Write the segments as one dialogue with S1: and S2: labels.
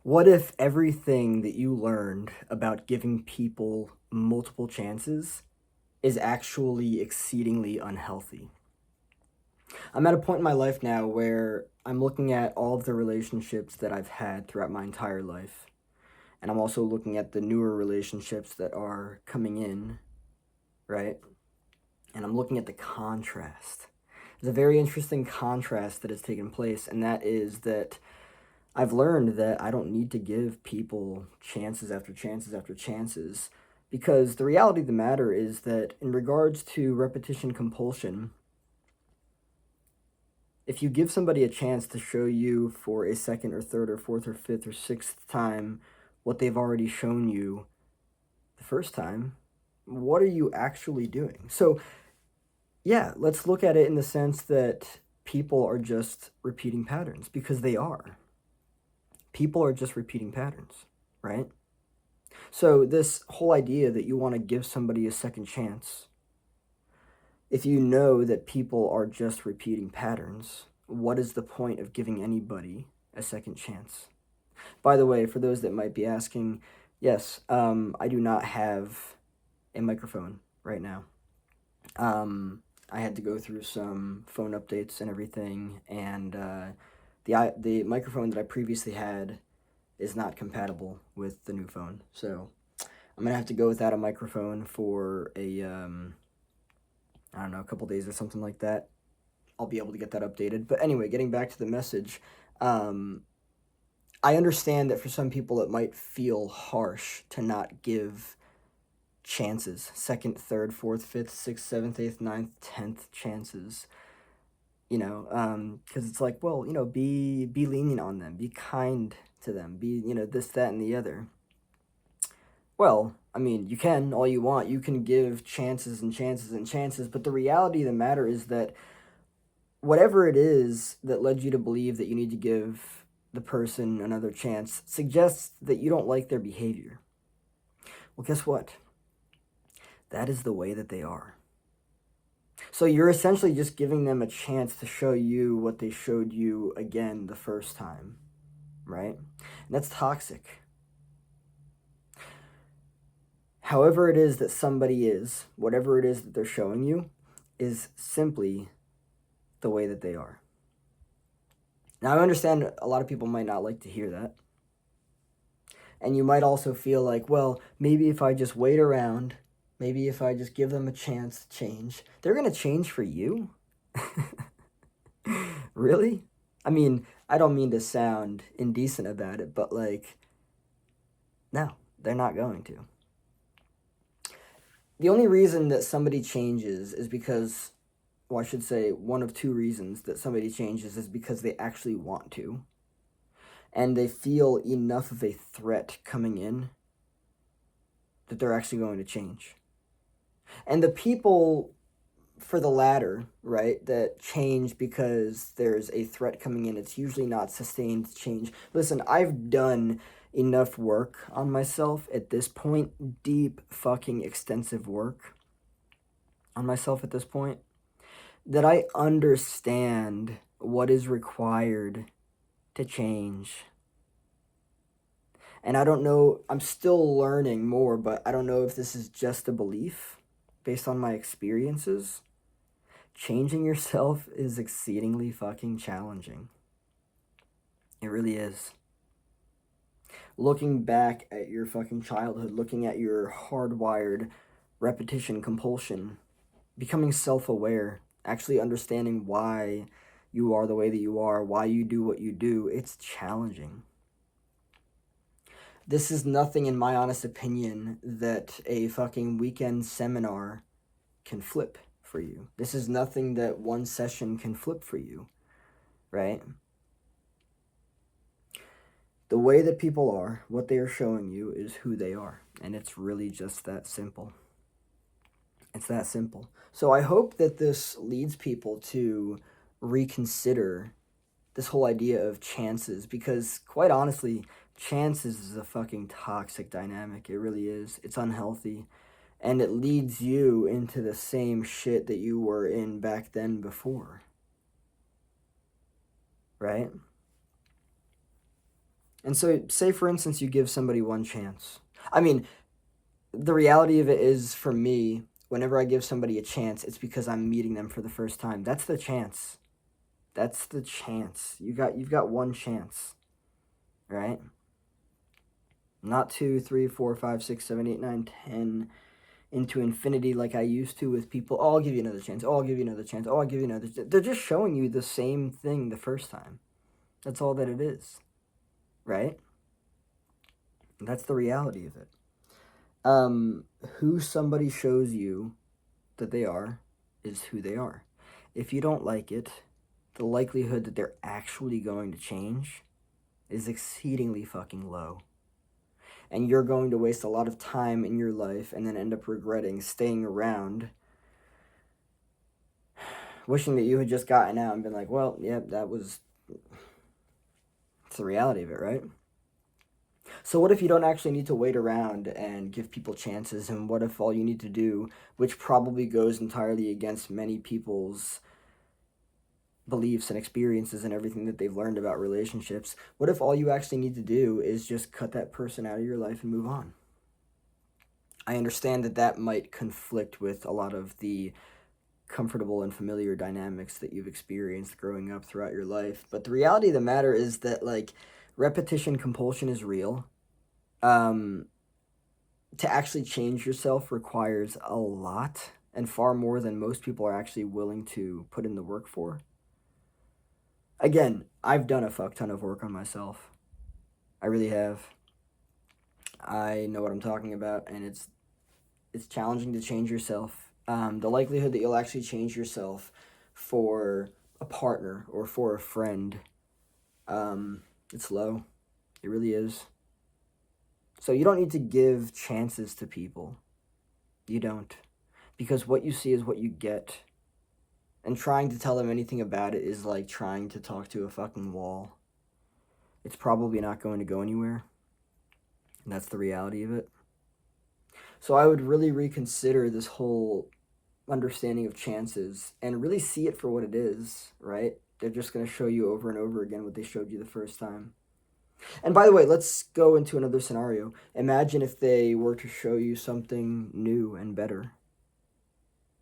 S1: What if everything that you learned about giving people multiple chances is actually exceedingly unhealthy? I'm at a point in my life now where I'm looking at all of the relationships that I've had throughout my entire life. And I'm also looking at the newer relationships that are coming in, right? And I'm looking at the contrast. There's a very interesting contrast that has taken place, and that is that I've learned that I don't need to give people chances after chances after chances because the reality of the matter is that in regards to repetition compulsion, if you give somebody a chance to show you for a second or third or fourth or fifth or sixth time what they've already shown you the first time, what are you actually doing? So, yeah, let's look at it in the sense that people are just repeating patterns because they are. People are just repeating patterns, right? So, this whole idea that you want to give somebody a second chance, if you know that people are just repeating patterns, what is the point of giving anybody a second chance? By the way, for those that might be asking, yes, I do not have a microphone right now. I had to go through some phone updates and everything, and the microphone that I previously had is not compatible with the new phone. So I'm gonna have to go without a microphone for I don't know, a couple days or something like that. I'll be able to get that updated. But anyway, getting back to the message, um, I understand that for some people it might feel harsh to not give chances, second, third, fourth, fifth, sixth, seventh, eighth, ninth, 10th chances. Because it's like, well, be lenient on them, be kind to them, be this, that, and the other. Well, I mean, you can all you want. You can give chances and chances and chances, but the reality of the matter is that whatever it is that led you to believe that you need to give the person another chance suggests that you don't like their behavior. Well, guess what? That is the way that they are. So you're essentially just giving them a chance to show you what they showed you again the first time, right? And that's toxic. However it is that somebody is, whatever it is that they're showing you, is simply the way that they are. Now, I understand a lot of people might not like to hear that. And you might also feel like, well, maybe if I just wait around, maybe if I just give them a chance to change, they're going to change for you? Really? I mean, I don't mean to sound indecent about it, but like, no, they're not going to. The only reason that somebody changes is because, well, I should say, one of two reasons that somebody changes is because they actually want to, and they feel enough of a threat coming in that they're actually going to change. And the people for the latter, right, that change because there's a threat coming in, it's usually not sustained change. Listen, I've done enough work on myself at this point, deep fucking extensive work on myself at this point, that I understand what is required to change. And I don't know, I'm still learning more, but I don't know if this is just a belief based on my experiences. Changing yourself is exceedingly fucking challenging. It really is. Looking back at your fucking childhood, looking at your hardwired repetition compulsion, becoming self aware, actually understanding why you are the way that you are, why you do what you do, it's challenging. This is nothing, in my honest opinion, that a fucking weekend seminar can flip for you. This is nothing that one session can flip for you, right? The way that people are, what they are showing you is who they are. And it's really just that simple. It's that simple. So I hope that this leads people to reconsider this whole idea of chances because, quite honestly, chances is a fucking toxic dynamic. It really is. It's unhealthy. And it leads you into the same shit that you were in back then before. Right? And so, say for instance, you give somebody one chance. I mean, the reality of it is, for me, whenever I give somebody a chance, it's because I'm meeting them for the first time. That's the chance. That's the chance. You've got one chance, right? Not 2, 3, 4, 5, 6, 7, 8, 9, 10 into infinity like I used to with people. Oh, I'll give you another chance. Oh, I'll give you another chance. Oh, I'll give you another. They're just showing you the same thing the first time. That's all that it is, right? That's the reality of it. Who somebody shows you that they are is who they are. If you don't like it, the likelihood that they're actually going to change is exceedingly fucking low. And you're going to waste a lot of time in your life and then end up regretting staying around, wishing that you had just gotten out and been like, well, yeah, it's the reality of it, right? So what if you don't actually need to wait around and give people chances, and what if all you need to do, which probably goes entirely against many people's beliefs and experiences and everything that they've learned about relationships, what if all you actually need to do is just cut that person out of your life and move on? I understand that that might conflict with a lot of the comfortable and familiar dynamics that you've experienced growing up throughout your life, but the reality of the matter is that, like, repetition compulsion is real. um to actually change yourself requires a lot, and far more than most people are actually willing to put in the work for. Again, I've done a fuck ton of work on myself. I really have. I know what I'm talking about, and it's challenging to change yourself. The likelihood that you'll actually change yourself for a partner or for a friend, it's low. It really is. So you don't need to give chances to people. You don't. Because what you see is what you get. And trying to tell them anything about it is like trying to talk to a fucking wall. It's probably not going to go anywhere. And that's the reality of it. So I would really reconsider this whole understanding of chances and really see it for what it is, right? They're just going to show you over and over again what they showed you the first time. And by the way, let's go into another scenario. Imagine if they were to show you something new and better,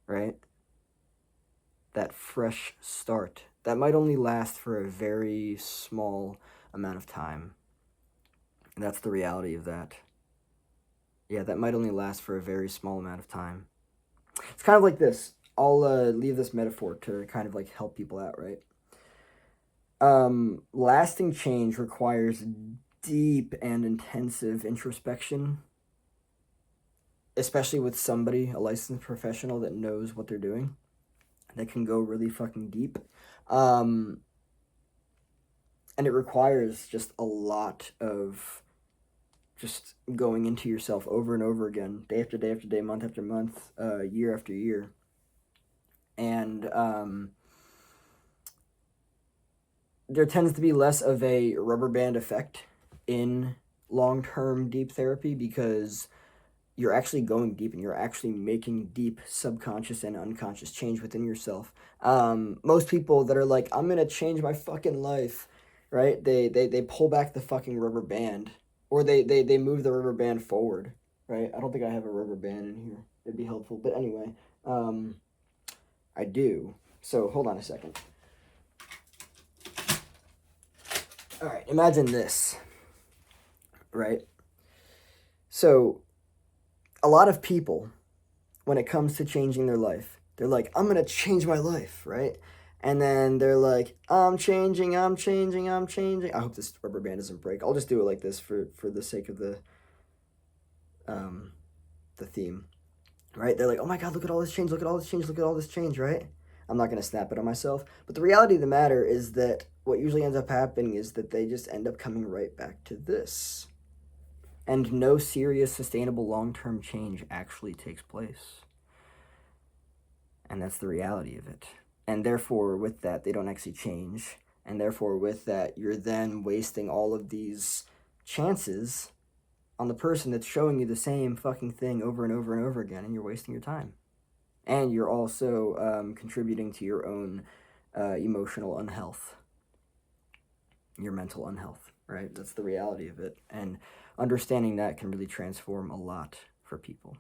S1: right? That fresh start. That might only last for a very small amount of time. And that's the reality of that. Yeah, that might only last for a very small amount of time. It's kind of like this. I'll leave this metaphor to kind of like help people out, right? Lasting change requires deep and intensive introspection, especially with somebody, a licensed professional that knows what they're doing, that can go really fucking deep. And it requires just a lot of just going into yourself over and over again, day after day after day, month after month, year after year. And there tends to be less of a rubber band effect in long-term deep therapy because you're actually going deep and you're actually making deep subconscious and unconscious change within yourself. Most people that are like, I'm gonna change my fucking life, right? They pull back the fucking rubber band, or they move the rubber band forward, right? I don't think I have a rubber band in here. It'd be helpful, but anyway, I do. So hold on a second. All right, imagine this, right? So a lot of people, when it comes to changing their life, they're like, I'm gonna change my life, right? And then they're like, I'm changing, I'm changing, I'm changing. I hope this rubber band doesn't break. I'll just do it like this for the sake of the theme, right? They're like, oh my God, look at all this change, look at all this change, look at all this change, right? I'm not gonna snap it on myself. But the reality of the matter is that what usually ends up happening is that they just end up coming right back to this. And no serious, sustainable, long-term change actually takes place. And that's the reality of it. And therefore, with that, they don't actually change. And therefore, with that, you're then wasting all of these chances on the person that's showing you the same fucking thing over and over and over again, and you're wasting your time. And you're also contributing to your own emotional unhealth, your mental unhealth, right? That's the reality of it. And understanding that can really transform a lot for people.